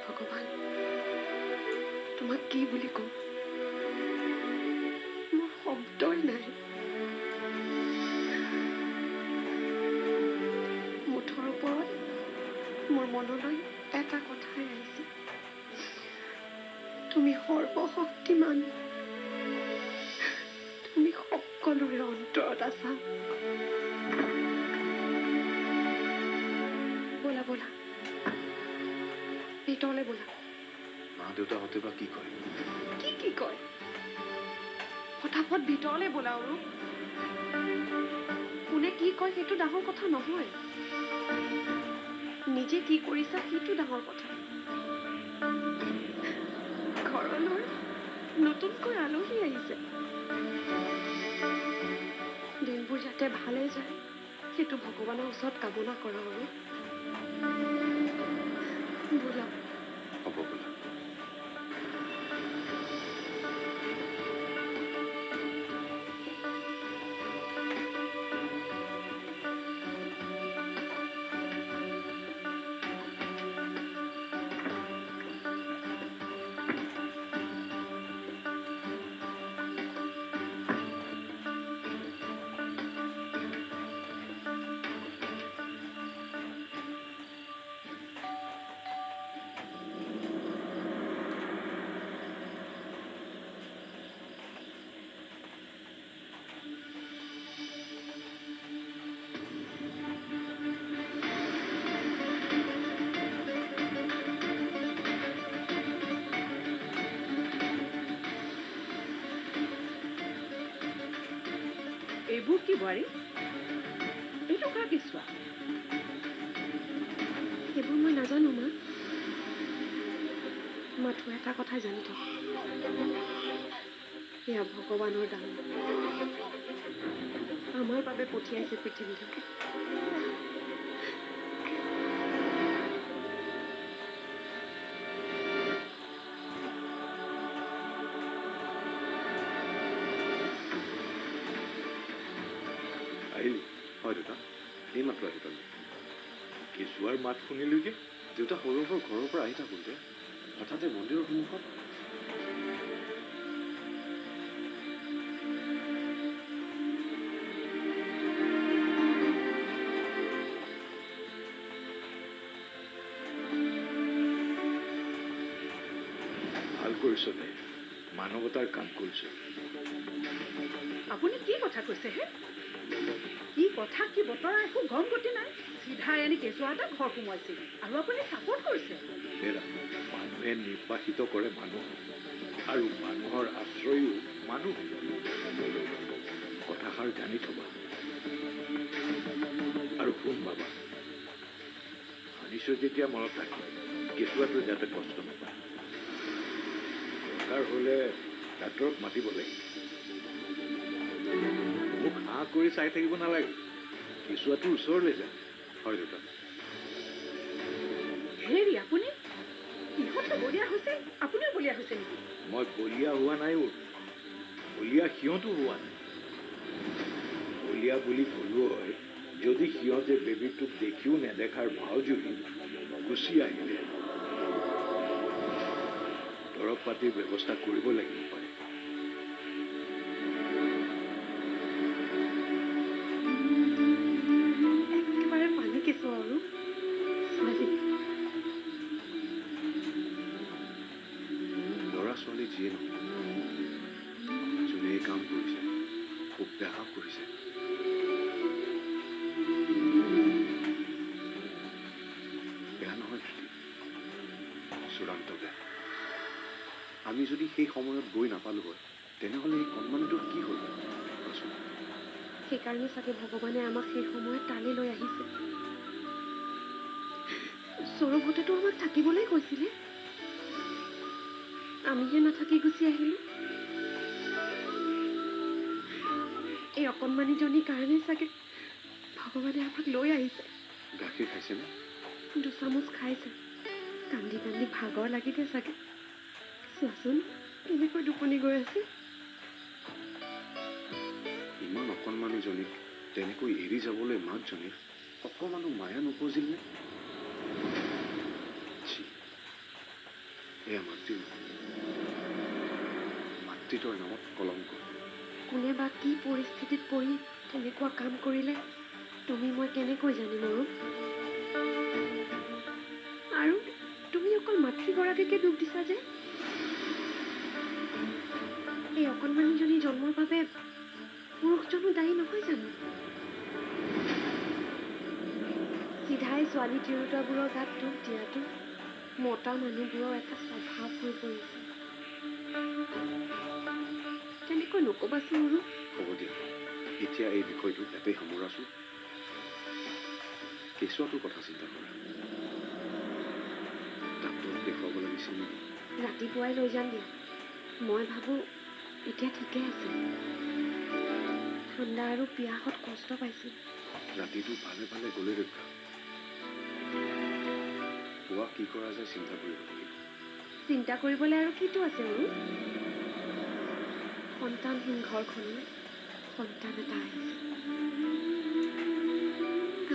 ভগৱান তোমাক কি বুলি কওঁ মোৰ শব্দই নাই মুঠৰ ওপৰত মোৰ মনলৈ এটা কথাই আহিছে তুমি সৰ্বশক্তিমান তুমি সকলোৰে অন্তৰত আছা ব'লা ব'লা ভিতৰলৈ ব'লা মা দেউতাহঁতে বা কি কয় কি কয় ফটাফট ভিতৰলৈ ব'লা আৰু কোনে কি কয় সেইটো ডাঙৰ কথা নহয় নিজে কি কৰিছা সেইটো ডাঙৰ কথা ঘৰলৈ নতুনকৈ আলহী আহিছে দিনবোৰ যাতে ভালে যায় সেইটো ভগৱানৰ ওচৰত কামনা কৰা আৰু ব'লা হ'ব বোলা এইবোৰ কি বোৱাৰী এইটো কাৰ কেঁচুৱা সেইবোৰ মই নাজানো মা মাথো এটা কথাই জানি থাকো এয়া ভগৱানৰ দান আমাৰ বাবে পঠিয়াইছে পৃথিৱীলৈকে আহিলি হয় দেউতা এই মাত্ৰ আহি পালোঁ কেঁচুৱাৰ মাত শুনিলোঁ যে দেউতা সৰুৰ পৰা ঘৰৰ পৰা আহি থাকোঁতে হঠাতে মন্দিৰৰ সন্মুখত ভাল কৰিছ দে মানৱতাৰ কাম কৰিছ আপুনি কি কথা কৈছে হে কি কথা কি বতৰা একো গম গতি নাই চিধাই আনি কেঁচুৱা এটা ঘৰ সোমোৱাইছিল আৰু আপুনি ছাপোৰ্ট কৰিছে এৰা মানুহে নিৰ্বাসিত কৰে মানুহ আৰু মানুহৰ আশ্ৰয়ো মানুহ কথাষাৰ জানি থবা আৰু শুন বাবা আনিছো যেতিয়া মনত ৰাখিম কেঁচুৱাটো যাতে কষ্ট নাপায় দৰকাৰ হ'লে ডাক্তৰক মাতিব লাগিব মোক হাঁ কৰি চাই থাকিব নালাগে কেঁচুৱাটোৰ ওচৰলৈ যা হয় দেউতা হেৰি আপুনি ইহঁতে বলীয়া হৈছে আপুনিও বলীয়া হৈছে নেকি মই বলীয়া হোৱা নাই বলীয়া সিহঁতো হোৱা নাই বলীয়া বুলি ক'লো হয় যদি সিহঁতে বেবীটোক দেখিও নেদেখাৰ ভাও জুৰি গুচি আহিলে দৰৱ পাতিৰ ব্যৱস্থা কৰিব লাগিব পাৰে একেবাৰে পানী কেঁচুৱা আৰু ছোৱালী ল'ৰা ছোৱালী যিয়ে নহয় যোনে এই কাম কৰিছে খুব বেয়া কাম কৰিছে বেয়া নহয় চূড়ান্ত বেয়া আমি যদি সেই সময়ত গৈ নাপালো হয় তেনেহ'লে এই কণমানিটোৰ কি হ'ল কোৱাচোন সেইকাৰণে চাগে ভগৱানে আমাক সেই সময়ত তালৈ লৈ আহিছে সৌৰভতেতো আমাক থাকিবলৈ কৈছিলে আমিহে নাথাকি গুচি আহিলো এই অকণমানিজনীৰ কাৰণে চাগে ভগৱানে আমাক লৈ আহিছে গাখীৰ খাইছেনে দুচামুচ খাইছে কান্দি কান্দি ভাগৰ লাগিলে চাগে চোৱাচোন কেনেকৈ টোপনি গৈ আছে ইমান অকণমানিজনীক তেনেকৈ এৰি যাবলৈ মাকজনীৰ অকণমানো মায়া নপজিল নে এয়া মাতৃত্বৰ নামত কলংক। কোনে বা কি পৰিস্থিতিত পৰি তেনেকুৱা কাম কৰিলে তুমি মই কেনেকৈ জানিম আৰু তুমি অকল মাতৃগৰাকীকে দুখ দিছা যে? এই অকণমানিজনী জন্মৰ বাবে পুৰুষজনো দায়ী নহয় জানো? চিধাই ছোৱালী তিৰোতাবোৰৰ গাত দুখ দিয়াটো মতা মানুহবোৰৰ এটা স্বভাৱ হৈ পৰিছে। তেনেকৈ নকবাচোন আৰু। হ'ব দিয়া, এতিয়া এই বিষয়টো ইয়াতেই সামৰাছোঁ। কেঁচুৱাটোৰ কথা চিন্তা কৰা। ডাক্তৰক দেখুৱাব লাগিছিল নেকি? ৰাতিপুৱাই লৈ যাম দিয়া। মই ভাবোঁ এতিয়া ঠিকে আছে। ঠাণ্ডা আৰু পিয়াহত কষ্ট পাইছিল। ৰাতিটো ভালে ভালে গ'লে ৰক্ষা। পুৱা কি কৰা যায় চিন্তা কৰিব লাগিব। চিন্তা কৰিবলৈ আৰু কিটো আছে আৰু? সন্তানহীন ঘৰখনলৈ সন্তান এটা আহিছে।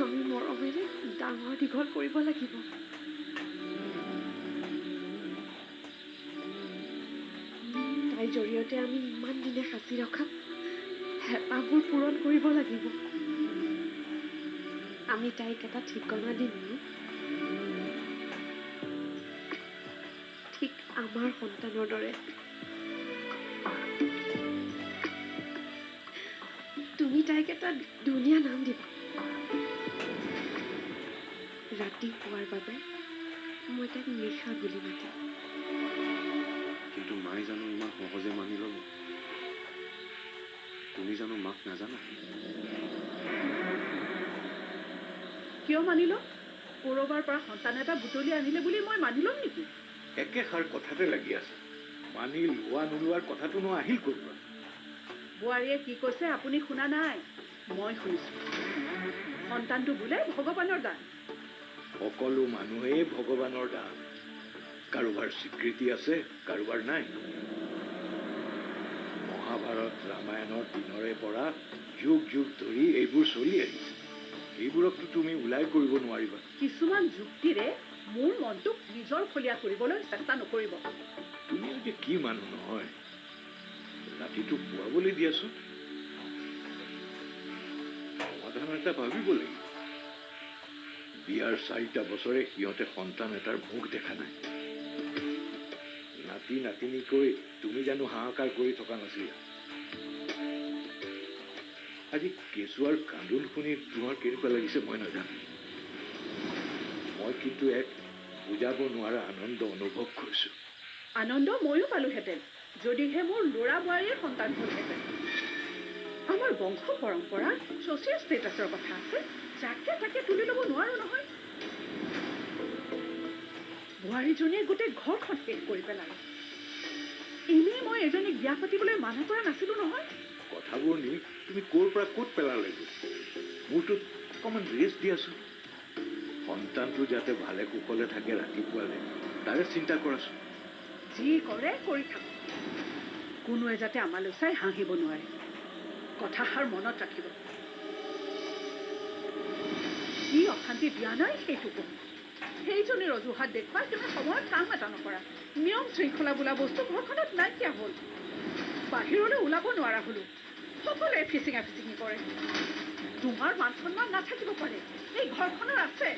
আমি মৰমেৰে ডাঙৰ দীঘল কৰিব লাগিব। তাইৰ জৰিয়তে আমি ইমান দিনে সাঁচি ৰখা হেঁপাহবোৰ পূৰণ কৰিব লাগিব। আমি তাইক এটা ঠিকনা দিম ন? ঠিক আমাৰ সন্তানৰ দৰে। তুমি তাইক এটা ধুনীয়া নাম দিবা। ৰাতি শোৱাৰ বাবে মই তাইক নিশা বুলি মাতিম। কিন্তু মায়ে জানো ইমান সহজে মানি ল'ব? তুমি জানো মাক নাজানা? কিয় মানি ল'ম? ক'ৰবাৰ পৰা সন্তান এটা বুটলি আনিলে বুলি মই মানি ল'ম নেকি? একেষাৰ কথাতে লাগি আছে। মানি লোৱা নোলোৱাৰ কথাটোনো আহিল ক'ৰ পৰা? বোৱাৰীয়ে কি কৈছে আপুনি শুনা নাই? মই শুনিছোঁ। সন্তানটো বোলে ভগৱানৰ দান। সকলো মানুহেই ভগৱানৰ দান। কাৰোবাৰ স্বীকৃতি আছে, কাৰোবাৰ নাই। মহাভাৰত ৰামায়ণৰ দিনৰে পৰা যুগ যুগ ধৰি এইবোৰ চলি আহিছে। এইবোৰকতো তুমি ওলাই কৰিব নোৱাৰিবা। কিছুমান যুক্তিৰে মোৰ মনটোক নিজৰ ফলীয়া কৰিবলৈ চেষ্টা নকৰিব। তুমি যে কি মানুহ নহয়। ৰাতিটো পুৱাবলৈ দিয়াচোন। সমাধান এটা ভাবিব লাগিব। বিয়াৰ 4টা বছৰে সিহঁতে সন্তান এটাৰ মুখ দেখা নাই। নাতি নাতিনিকৈ তুমি জানো হাহাকাৰ কৰি থকা নাছিলা? আজি কেঁচুৱাৰ কান্দোন শুনি তোমাৰ কেনেকুৱা লাগিছে মই নাজানো। মই কিন্তু এক বুজাব নোৱাৰা আনন্দ অনুভৱ কৰিছোঁ। আনন্দ ময়ো পালোহেঁতেন যদিহে মোৰ ল'ৰা বোৱাৰীৰ সন্তান হ'লহেঁতেন। আমাৰ বংশ পৰম্পৰা ছ'চিয়েল ষ্টেটাছৰ কথা আছে, যাকে তাকে তুলি ল'ব নোৱাৰো নহয়। বোৱাৰীজনীয়ে গোটেই ঘৰখন শেষ কৰি পেলালে। এনেই মই এজনীক বিয়া পাতিবলৈ মানা কৰা নাছিলোঁ নহয়। কথাবোৰ নি তুমি ক'ৰ পৰা ক'ত পেলালে? মোৰতো অকণমান ৰেষ্ট দিয়াচোন। সন্তানটো যাতে ভালে কুশলে থাকে ৰাতিপুৱালে তাৰে চিন্তা কৰাচোন। যি কৰে কৰি থাকক। কোনোৱে যাতে আমালৈ চাই হাঁহিব নোৱাৰে। কথাষাৰ মনত ৰাখিব। কি অশান্তি দিয়া নাই সেইটো কম। সেইজনীৰ অজুহাত দেখুৱাই তুমি সময়ত কাম এটা নকৰা। নিয়ম শৃংখলা বোলা বস্তু ঘৰখনত নাইকিয়া হ'ল। বাহিৰলৈ ওলাব নোৱাৰা হ'লো। সকলোৱে ফিচিঙা ফিচিঙি কৰে। তোমাৰ মান সন্মান নাথাকিব পাৰে, এই ঘৰখনৰ আছে।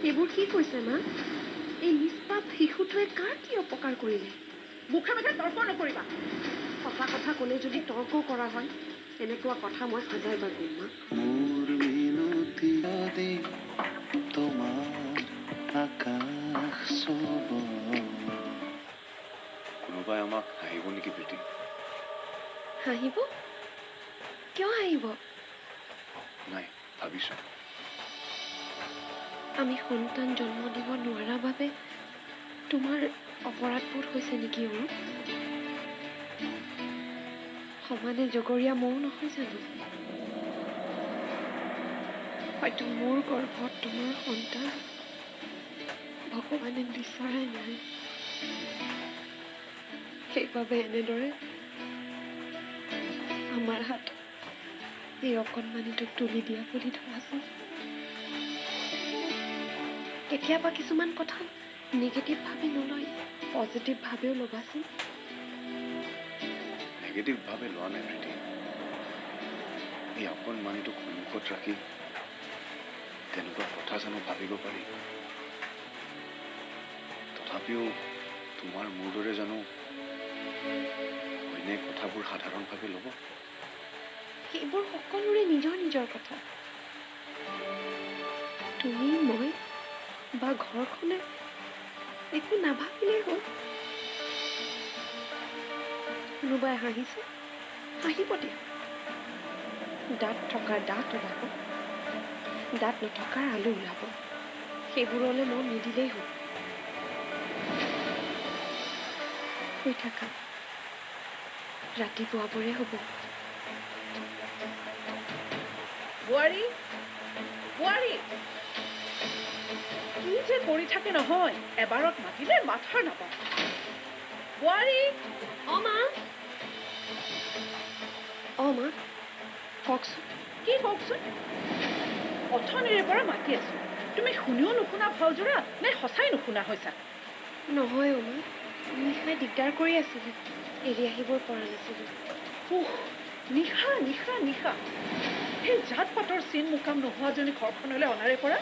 এইবোৰ কি কৈছে মা? এই নিষ্পাপ শিশুটোৱে কাৰ কি অপকাৰ কৰিলে? মুখে মুখে তৰ্ক নকৰিবা। সঁচা কথা ক'লে যদি তৰ্ক কৰা হয় এনেকুৱা কথা মই সজাই বাৰ কৰিম মা। মোৰ মিনতি দি তোমাৰ আকাশ চুব। কোনোবাই আমাক হাঁহিব নেকি প্ৰীতি? হাঁহিব? কিয় হাঁহিব? নাই, ভাবিছোঁ। আমি সন্তান জন্ম দিব নোৱাৰা বাবে তোমাৰ অপৰাধবোধ হৈছে নেকি? সমানে জগৰীয়া ময়ো নহয় জানো? হয়তো মোৰ গৰ্ভত তোমাৰ সন্তান ভগৱানে বিচৰাই নাই। সেইবাবে এনেদৰে আমাৰ হাত এই অকণমানিটোক তুলি দিয়া বুলি ধৰাচোন। কেতিয়াবা কিছুমান কথা নিগেটিভভাৱে নলয় পজিটিভভাৱেও ল'বাচোন। নেগেটিভভাৱে লোৱা নাই প্ৰীতি। এই অকণমানিটোক সন্মুখত ৰাখি তেনেকুৱা কথা জানো ভাবিব পাৰি? তথাপিও তোমাৰ মোৰ দৰে জানো অইনে কথাবোৰ সাধাৰণভাৱে ল'ব? সেইবোৰ সকলোৰে নিজৰ নিজৰ কথা। তুমি মই বা ঘৰখনে একো নাভাবিলেই হ'ল। কোনোবাই হাঁহিছে হাঁহিব দিয়া। দাঁত থকাৰ দাঁত ওলাব, দাঁত নথকাৰ আলু ওলাব। সেইবোৰলৈ মন নিদিলেই হ'ল। শুই থাকা, ৰাতিপুৱাবোৰে হ'ব। বোৱাৰী বোৱাৰী কি যে কৰি থাকে নহয়, এবাৰত মাতিলে মাথাৰ নাপায়। বোৱাৰী অ' মা, অ' মা, কওকচোন। কি কওকচোন? অথনিৰে পৰা মাতি আছো, তুমি শুনিও নুশুনা ভাওজোৰা নে সঁচাই নুশুনা হৈছা? নহয় অ' মা, নিশাই দিগদাৰ কৰি আছিলে, এৰি আহিবই পৰা নাছিলোঁ। উহ, নিশা নিশা নিশা সেই জাত পাতৰ চিন মুকাম নোহোৱাজনী ঘৰখনলৈ অনাৰে পৰা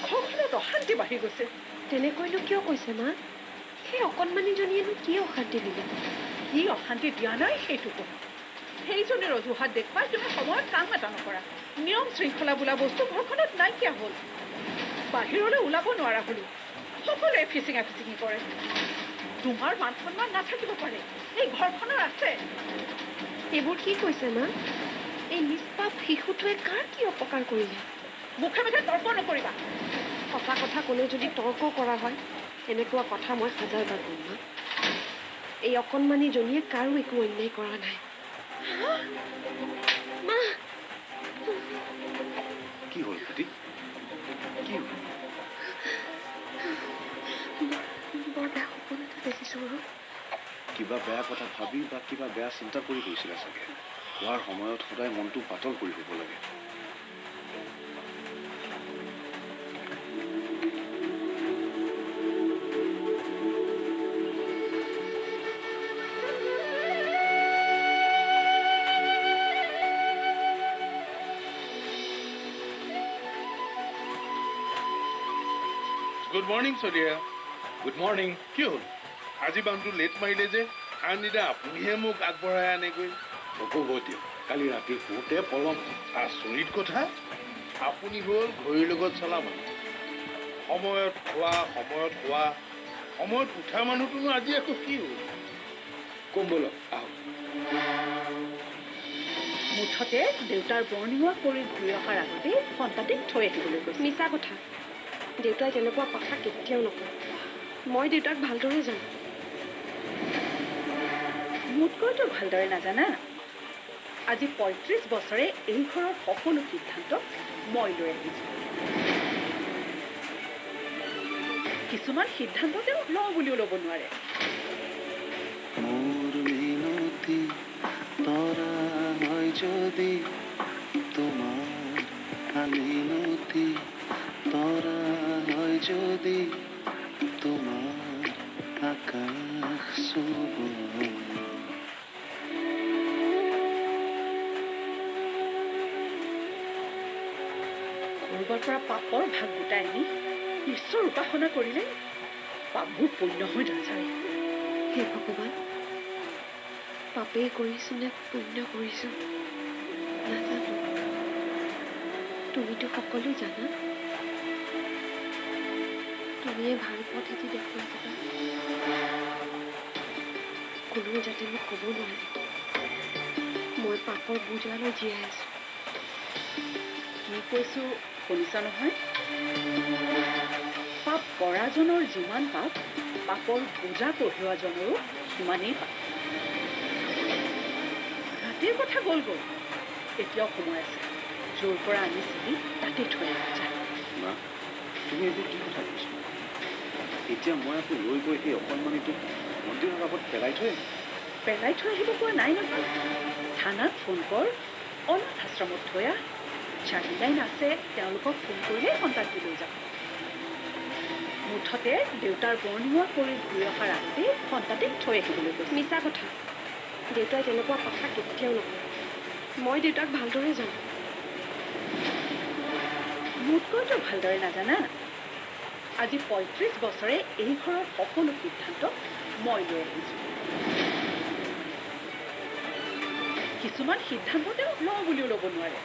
ঘৰখনত অশান্তি বাঢ়ি গৈছে। তেনেকৈনো কিয় কৈছে মা? সেই অকণমানিজনীয়েনো কি অশান্তি দিলে? কি অশান্তি দিয়া নাই সেইটো কোৱা। সেইজনীৰ অজুহাত দেখুৱাই তুমি সময়ত কাম এটা নকৰা। নিয়ম শৃংখলা বোলা বস্তু ঘৰখনত নাইকিয়া হ'ল। বাহিৰলৈ ওলাব নোৱাৰা হ'লো। সকলোৱে ফিচিঙা ফিচিঙি কৰে। তোমাৰ মান সন্মান নাথাকিব পাৰে, এই ঘৰখনৰ আছে। এইবোৰ কি কৈছে মা? এই নিষ্পাপ শিশুটোৱে কাৰ কি অপকাৰ কৰিলে? মুখে মুখে তৰ্ক নকৰিবা। সঁচা কথা ক'লে যদি তৰ্ক কৰা হয়, এনেকুৱা কথা মই হাজাৰবাৰ ক'ম মা। এই অকণমানিজনীয়ে কাৰো একো অন্যায় কৰা নাই। মা, কি হ'ল প্ৰীতি? কি হ'ল? বৰ বেয়া সপোন এটা দেখিছোঁ আৰু। কিবা বেয়া কথা ভাবি বা কিবা বেয়া চিন্তা কৰি গৈছিলা চাগে। খোৱাৰ সময়ত সদায় মনটো পাতল কৰি শুব লাগে। গুড মৰ্ণিং চলিয়া। Good morning. কি হ'ল আজি বামটো লেট মাৰিলে যে? আনদিনা আপুনিহে মোক আগবঢ়াই আনেগৈ। নক'ব দিয়ক, কালি ৰাতি শুওঁতে পলম। আচৰিত কথা, আপুনি হ'ল ঘড়ীৰ লগত চলা মানুহ। সময়ত খোৱা, সময়ত শোৱা, সময়ত উঠা মানুহটোনো আজি আকৌ কি হ'ল? কম ব'লক, আহক। মুঠতে দেউতাৰ মৰ্ণিং ৱাক কৰি ঘূৰি অহাৰ আগতে সন্তানটিক থৈ আহিবলৈ কৈছে। মিছা কথা। দেউতাই তেনেকুৱা কথা কেতিয়াও নকয়। মই দেউতাক ভালদৰে জানো। মোতকৈতো ভালদৰে নাজানা। আজি ৩৫ বছৰে এই ঘৰৰ সকলো সিদ্ধান্ত মই লৈ আহিছোঁ। কিছুমান সিদ্ধান্ত তেওঁ লওঁ বুলিও ল'ব নোৱাৰে। মোৰ মিনতি তৰা হয় যদি তোমাৰ মিনতি তৰা হয় যদি তোমাৰ আকাশ চুব। ক'ৰবাৰ পৰা পাপৰ ভাগ গোটাই আনি ঈশ্বৰ উপাসনা কৰিলে পাপবোৰ পুণ্য হৈ নাযায়। হে ভগৱান, পাপেই কৰিছোঁ নে পুণ্য কৰিছোঁ নাজানো। তুমিতো সকলো জানা। তুমিয়ে ভাল পথ এটি দেখুৱাই দিবা। কোনেও যাতে মোক ক'ব নোৱাৰে মই পাপৰ বোজালৈ জীয়াই আছোঁ। কি কৈছোঁ শুনিছা নহয়? পাপ কৰাজনৰ যিমান পাপ, পাপৰ বোজা কঢ়িওৱাজনৰো সিমানেই পাপ। ৰাতিৰ কথা গ'ল গ'ল, এতিয়াও সময় আছে। য'ৰ পৰা আনিছিলি তাতে থৈ আহা যায়। মা, তুমি এইবোৰ কি কথা কৈছা? এতিয়া মই আকৌ লৈ গৈ সেই অকণমানিটোক মন্দিৰৰ আগত পেলাই থৈ আহিম? পেলাই থৈ আহিব পৰা নাই নহয়। থানাত ফোন কৰ, অনাথ আশ্ৰমত থৈ আহ। চাইল্ড লাইন আছে, তেওঁলোকক ফোন কৰিলেই সন্তানটো লৈ যাব। মুঠতে দেউতাৰ বৰ্ণিমূৰ কৰি ঘূৰি অহাৰ আগতে সন্তানটিক থৈ আহিবলৈ গৈছে। মিছা কথা। দেউতাই তেনেকুৱা কথা কেতিয়াও নকয়। মই দেউতাক ভালদৰে জানো। মোতকৈতো ভালদৰে নাজানা। আজি ৩৫ বছৰে এই ঘৰৰ সকলো সিদ্ধান্ত মই লৈ আহিছোঁ। কিছুমান সিদ্ধান্ত তেওঁ লওঁ বুলিও ল'ব নোৱাৰে।